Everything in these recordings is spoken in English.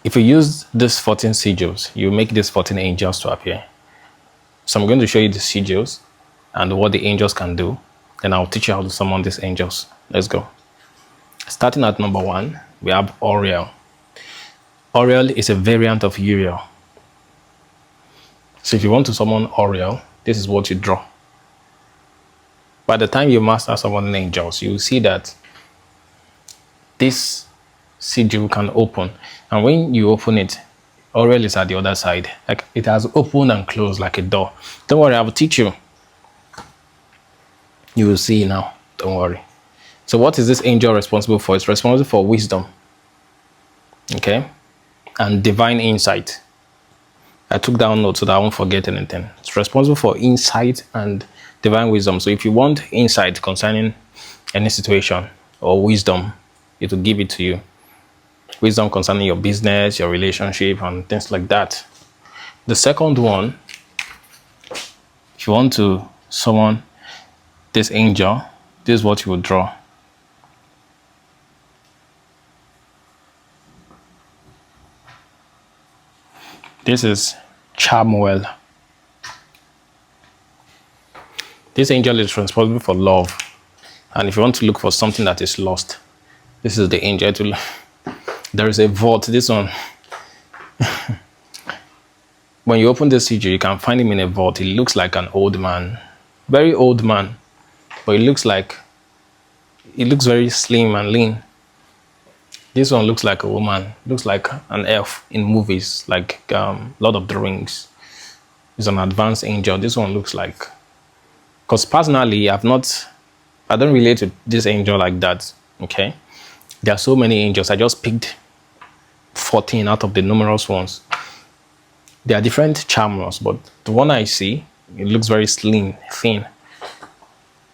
If you use this 14 sigils, you make these 14 angels to appear. So I'm going to show you the sigils and what the angels can do. Then I'll teach you how to summon these angels. Let's go. Starting at number 1, we have Oriel. Oriel is a variant of Uriel. So if you want to summon Oriel, this is what you draw. By the time you master summoning angels, you will see that this sigil can open. And when you open it, Oriel is at the other side. Like it has opened and closed like a door. Don't worry, I will teach you. You will see now. Don't worry. So what is this angel responsible for? It's responsible for wisdom. Okay? And divine insight. I took down notes so that I won't forget anything. It's responsible for insight and divine wisdom. So if you want insight concerning any situation or wisdom, it will give it to you. Wisdom concerning your business, your relationship, and things like that. The second one, if you want to summon this angel, this is what you will draw. This is Chamuel. This angel is responsible for love. And if you want to look for something that is lost, this is the angel. There is a vault. This one. When you open the sigil, you can find him in a vault. He looks like an old man. Very old man. But he looks very slim and lean. This one looks like a woman. Looks like an elf in movies, like Lord of the Rings. He's an advanced angel. This one looks like... Because personally, I don't relate to this angel like that, okay? There are so many angels. I just picked 14 out of the numerous ones. There are different charmers, but the one I see, it looks very slim, thin.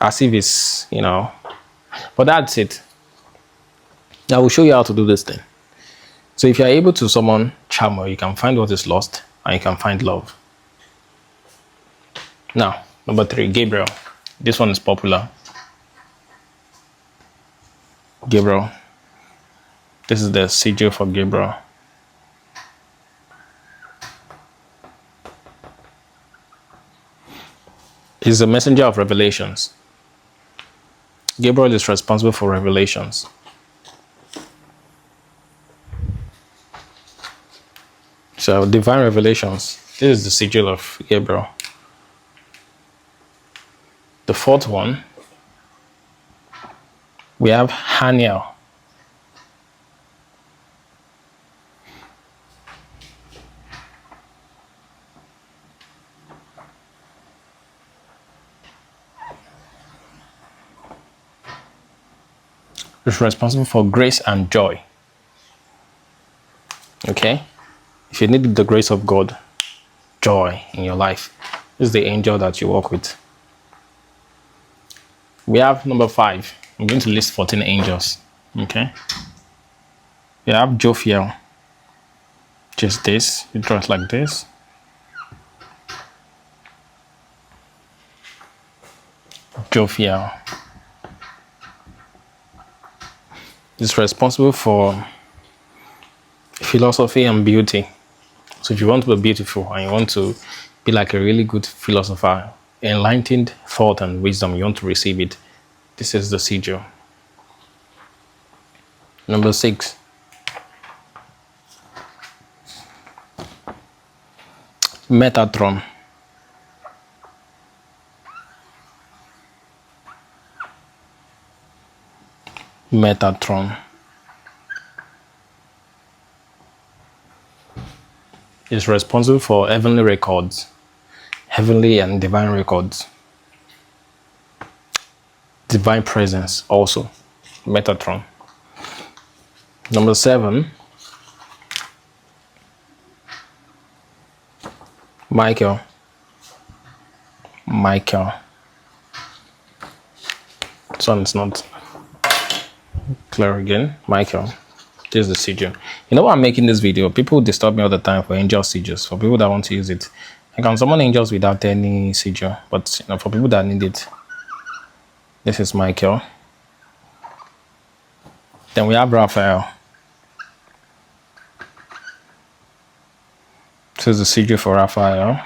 As if it's, But that's it. I will show you how to do this thing. So if you're able to summon charmer, you can find what is lost and you can find love. Now, number 3, Gabriel. This one is popular. Gabriel. This is the sigil for Gabriel. He's a messenger of revelations. Gabriel is responsible for revelations. So, divine revelations. This is the sigil of Gabriel. The 4th one, we have Haniel. It's responsible for grace and joy. Okay? If you need the grace of God, joy in your life, this is the angel that you work with. We have number 5. I'm going to list 14 angels. Okay? We have Jophiel. Just this. You draw it like this. Jophiel. It's responsible for philosophy and beauty. So if you want to be beautiful and you want to be like a really good philosopher, enlightened thought and wisdom, you want to receive it, this is the sigil. Number 6. Metatron. Metatron is responsible for heavenly records, heavenly and divine records, divine presence also. Metatron. Number 7, Michael. This one is not clear again. Michael. This is the sigil. You know why I'm making this video? People disturb me all the time for angel sigils. For people that want to use it, I can summon angels without any sigil. But for people that need it, this is Michael. Then we have Raphael. This is the sigil for Raphael.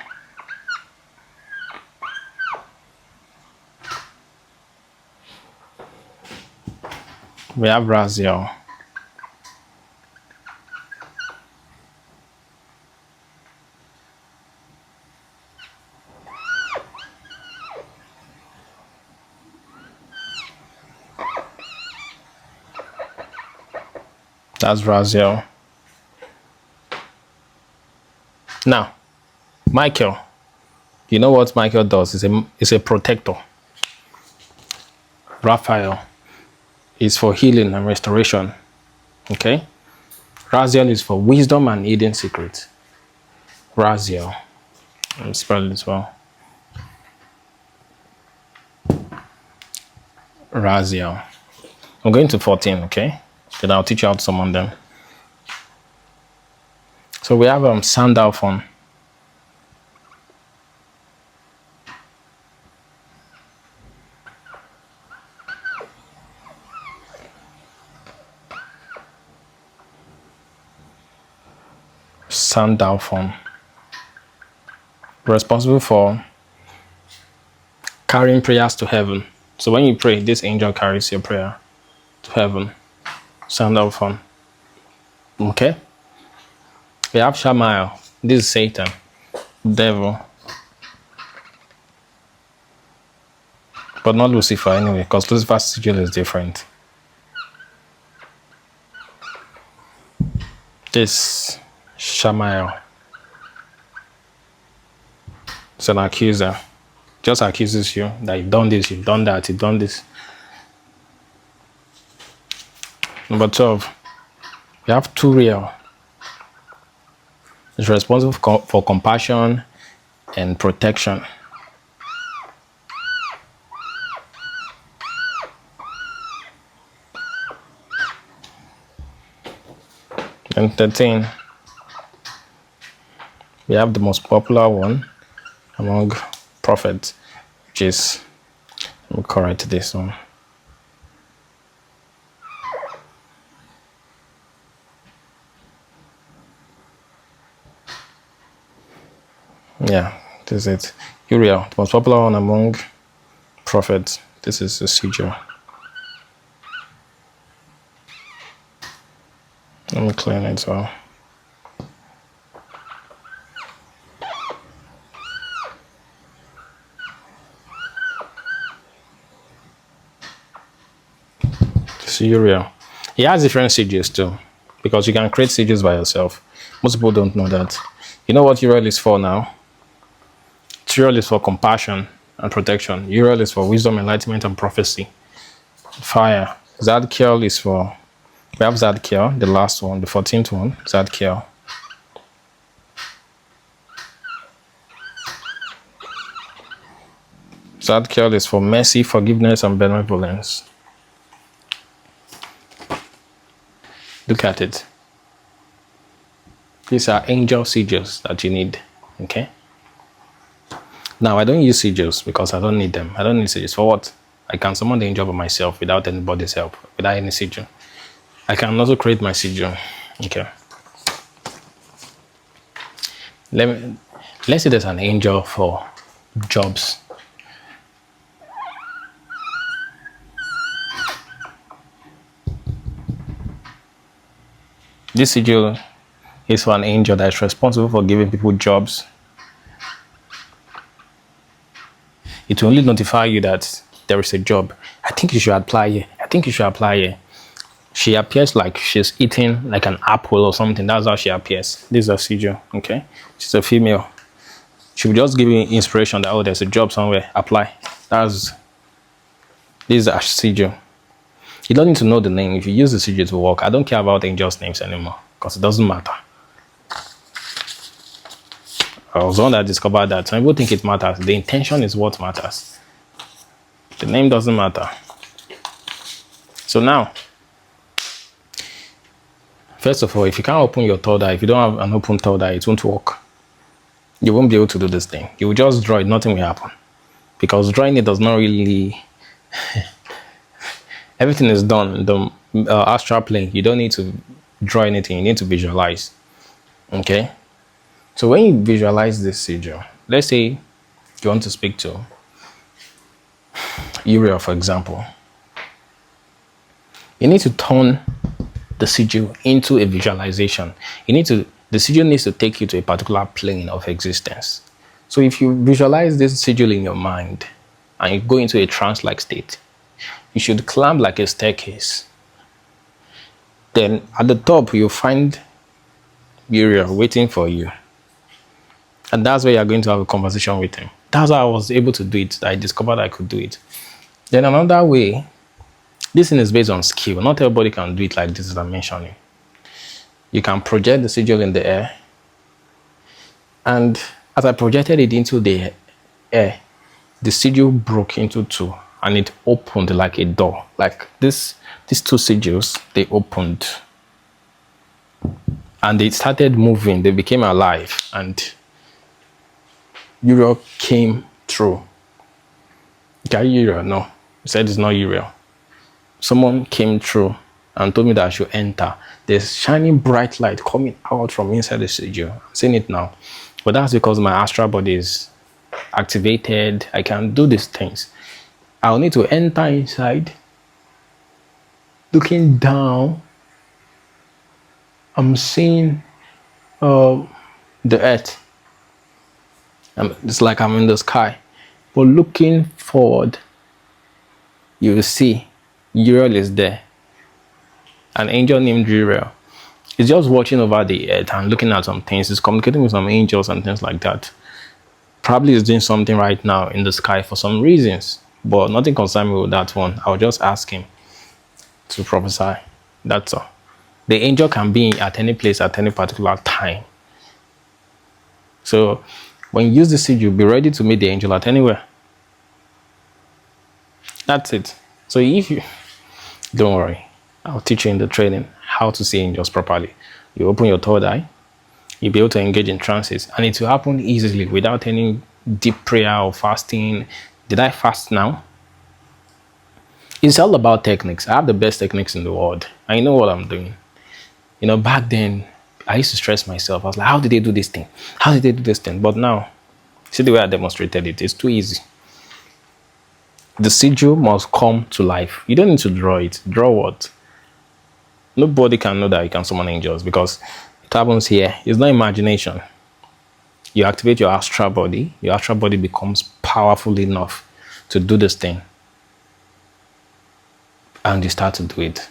We have Raziel. That's Raziel. Now, Michael. You know what Michael does? It's a protector. Raphael is for healing and restoration. Okay? Raziel is for wisdom and hidden secrets. Raziel. Let me spell it as well. Raziel. I'm going to 14, okay? Then I'll teach you how to summon them. So we have Sandalphon. Sandalphon. Responsible for carrying prayers to heaven. So when you pray, this angel carries your prayer to heaven. Sandalphon. Okay? We have Shamael. This is Satan. Devil. But not Lucifer anyway, because Lucifer's sigil is different. This Shamael. It's an accuser. Just accuses you that you've done this, you've done that, you've done this. Number 12. We have Turiel. It's responsible for compassion and protection. And 13. We have the most popular one among prophets, which is, let me correct this one. Yeah, this is it. Uriel, the most popular one among prophets. This is the sigil. Let me clean it well. Uriel. He has different sigils too, because you can create sigils by yourself. Most people don't know that. You know what Uriel is for now? Uriel is for compassion and protection. Uriel is for wisdom, enlightenment, and prophecy. Fire. Zadkiel is for, we have Zadkiel, the last one, the 14th one, Zadkiel. Zadkiel is for mercy, forgiveness, and benevolence. Look at it. These are angel sigils that you need. Okay? Now, I don't use sigils because I don't need them. I don't need sigils. For what? I can summon the angel by myself without anybody's help, without any sigil. I can also create my sigil. Okay. Let's say there's an angel for jobs. This sigil is for an angel that is responsible for giving people jobs. It will only notify you that there is a job. I think you should apply here. I think you should apply here. She appears like she's eating like an apple or something. That's how she appears. This is a sigil, okay? She's a female. She will just give you inspiration that, oh, there's a job somewhere. Apply. This is a sigil. You don't need to know the name. If you use the sigil to work, I don't care about angels' names anymore because it doesn't matter. I was the one that discovered that. Some people think it matters. The intention is what matters. The name doesn't matter. So now, first of all, if you can't open your third eye, if you don't have an open third eye, it won't work. You won't be able to do this thing. You will just draw it, nothing will happen. Because drawing it does not really... Everything is done in the astral plane. You don't need to draw anything. You need to visualize. Okay? So when you visualize this sigil, let's say you want to speak to Uriel, for example, you need to turn the sigil into a visualization. The sigil needs to take you to a particular plane of existence. So if you visualize this sigil in your mind and you go into a trance-like state, you should climb like a staircase. Then at the top, you'll find Uriel waiting for you. And that's where you're going to have a conversation with him. That's how I was able to do it. I discovered I could do it. Then another way, this thing is based on skill. Not everybody can do it like this as I'm mentioning. You can project the sigil in the air. And as I projected it into the air, the sigil broke into two and it opened like a door. Like these two sigils, they opened. And they started moving. They became alive. And Uriel came through. Guy Uriel? No. He said it's not Uriel. Someone came through and told me that I should enter. There's shining bright light coming out from inside the sigil. I'm seeing it now. But that's because my astral body is activated. I can do these things. I'll need to enter inside. Looking down, I'm seeing the earth. It's like I'm in the sky. But looking forward, you will see Uriel is there. An angel named Uriel. He's just watching over the earth and looking at some things. He's communicating with some angels and things like that. Probably he's doing something right now in the sky for some reasons. But nothing concerns me with that one. I'll just ask him to prophesy. That's all. The angel can be at any place at any particular time. So when you use the sigil, be ready to meet the angel at anywhere. That's it. So if you don't worry, I'll teach you in the training how to see angels properly. You open your third eye, you'll be able to engage in trances, and it will happen easily without any deep prayer or fasting. Did I fast now? It's all about techniques. I have the best techniques in the world. I know what I'm doing. You know, back then, I used to stress myself. I was like, how did they do this thing? How did they do this thing? But now, see the way I demonstrated it. It's too easy. The sigil must come to life. You don't need to draw it. Draw what? Nobody can know that you can summon angels because it happens here. It's not imagination. You activate your astral body. Your astral body becomes powerful enough to do this thing. And you start to do it.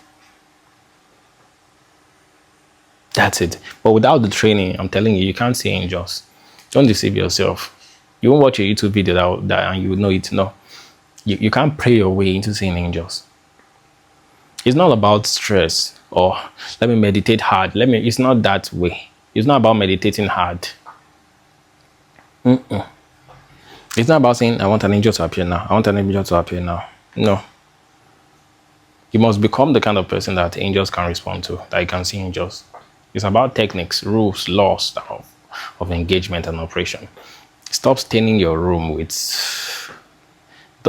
That's it. But without the training, I'm telling you, you can't see angels. Don't deceive yourself. You won't watch a YouTube video that and you will know it. No. You can't pray your way into seeing angels. It's not about stress or let me meditate hard. It's not that way. It's not about meditating hard. It's not about saying, I want an angel to appear now. I want an angel to appear now. No. You must become the kind of person that angels can respond to, that you can see angels. It's about techniques, rules, laws of engagement and operation. Stop staining your room with...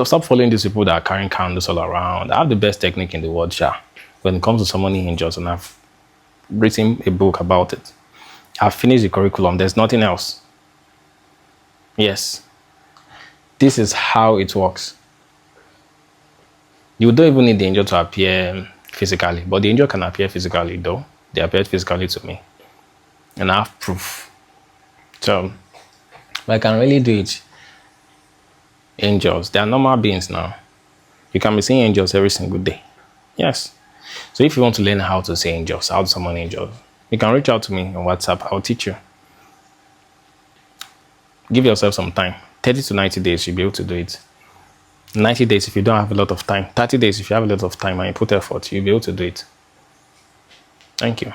Stop following these people that are carrying candles all around. I have the best technique in the world, Sha, when it comes to summoning angels, and I've written a book about it. I've finished the curriculum. There's nothing else. Yes. This is how it works. You don't even need the angel to appear physically, but the angel can appear physically, though. They appeared physically to me. And I have proof. So, but I can really do it. Angels, they are normal beings now. You can be seeing angels every single day. Yes. So if you want to learn how to see angels, how to summon angels, you can reach out to me on WhatsApp. I'll teach you. Give yourself some time. 30 to 90 days, you'll be able to do it. 90 days if you don't have a lot of time. 30 days if you have a lot of time and you put effort, you'll be able to do it. Thank you.